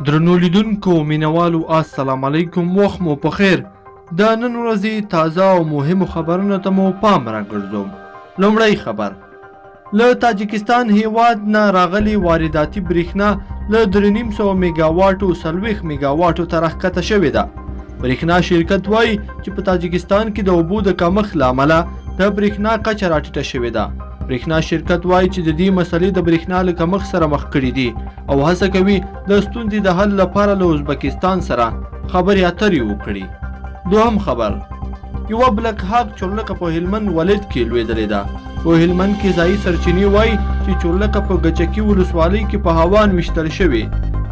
درنو لیدونکو مینوالو السلام علیکم، وخت مو په خیر. د نن ورځې تازه او مهمو خبرونو ته مو پام راګرځوم. لومړی خبر، له تاجکستان هیواد نه راغلي وارداتي برېښنا له 350 میګاواټو 40 میګاواټو ته راښکته شوې ده. برېښنا شرکت وایي چې په تاجکستان کې د اوبو د کمښت له امله د برېښنا کچه راټیټه شوې ده. برېښنا شرکت وایي چې د دې مسلې د برېښنا له کمښت سره مخ کړي دي او هڅه کوي د ستونزې د حل لپاره له ازبکستان سره خبرې اترې وکړي. دوهم خبر، یوه بلک هاک چورلکه په هلمند ولایت کې لوېدلې ده. په هلمند کې ځایي سرچینې وایي چې چورلکه په ګچکي ولسوالۍ کې په هوان ویشتل شوې.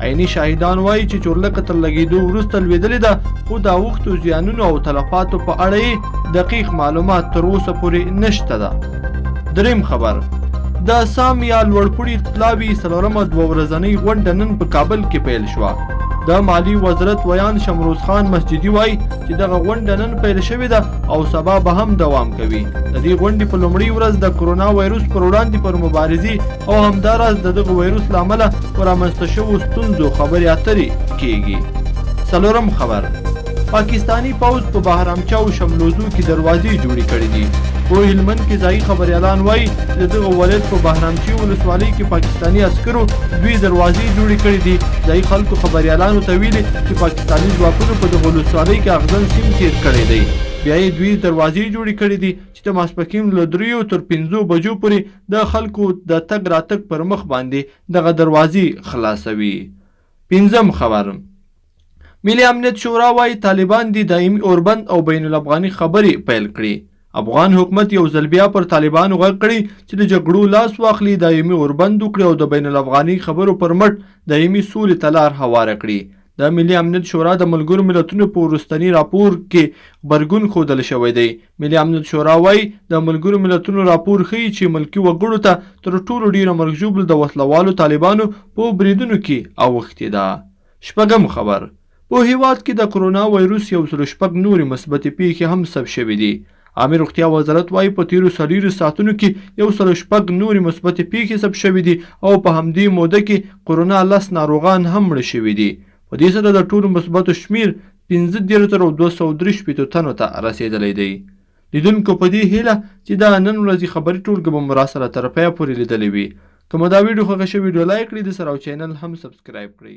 عیني شاهدان وایي چې چورلکه تر لګېدو وروسته لوېدلې ده، خو د اوښتو زیانونو او تلفاتو په اړه یې دقیق معلومات تر اوسه پورې نشته ده. دریم خبر، د سام یا لوړپوړي انقلابي څلورمه 2 ورځنۍ غونډه نن په کابل کې پیل شوه. د مالی وزارت ویان شمروز خان مسجدي وایي چې دغه غونډه نن پیل شوې ده او سبا به هم دوام کوي. د دې غونډې په لومړۍ ورځ د کرونا وایروس پر وړاندې پر مبارزې او همداراز د دغه وایروس له امله په رامنځته شوو ستونزو خبرې اترې کیږي. څلورم خبر، پاکستانی پوځ په بهرامچه او شملوزو کې دروازې جوړې کړې دي. په هلمند کې ځایي خبریالان وایي چې د دغه ولایت په بهرامچی ولسوالۍ کې پاکستاني عسکرو 2 دروازې جوړې کړې دي. ځایي خلکو خبریالانو ته ویلي چې پاکستاني ځواکونو په دغه ولسوالۍ کې اغزن سیم تیر کړی دی. بیا یې 2 دروازې جوړې کړې دي چې د ماسپښین له 3 تر 5 بجو پورې د خلکو د تګ راتګ پر مخ باندې دغه دروازې خلاصوي. پنځم خبر، ملي امنیت شورا وایي طالبان دي دایمي اوربند او بین الافغاني خبرې پیل کړي. افغان حکومت یو ځل بیا پر طالبانو غږ کړی چې د جګړو لاس واخلي، دایمي اوربند وکړي او د بین الافغاني خبرو پر مټ دایمي سولې ته لار هواره کړي. د ملي امنیت شورا د ملګرو ملتونو په وروستني راپور کې غبرګون ښودل شوی دی. ملي امنیت شورا وایي د ملګرو ملتونو راپور ښیي چې ملکي وګړو ته تر ټولو ډیره مرګ ژوبل د وسلوالو طالبانو په بریدونو کې اوښتې ده. شپږم خبر، په هیواد کې د کرونا وایروس 106 نورې مثبتې پیښې هم ثبت شوې دي. عامه روغتیا وزارت وایي په تیرو 40 ساعتونو کې 106 نورې مثبتې پیښې ثبت شوې دي او په همدې موده کې کرونا 10 ناروغان هم مړه شوي دي. په دې سره د ټولو مثبتو شمیر 15,263 تنو ته رسېدلی دی. لیدونکو په دې هیله چې دا نن ورځې خبري ټولګه به مو راسره تر پایه پورې لیدلې وي. که مو دا ویډیو خوښه شوې ویډیو لایک کړئ، د سره او چینل هم سبسکرایب کړئ.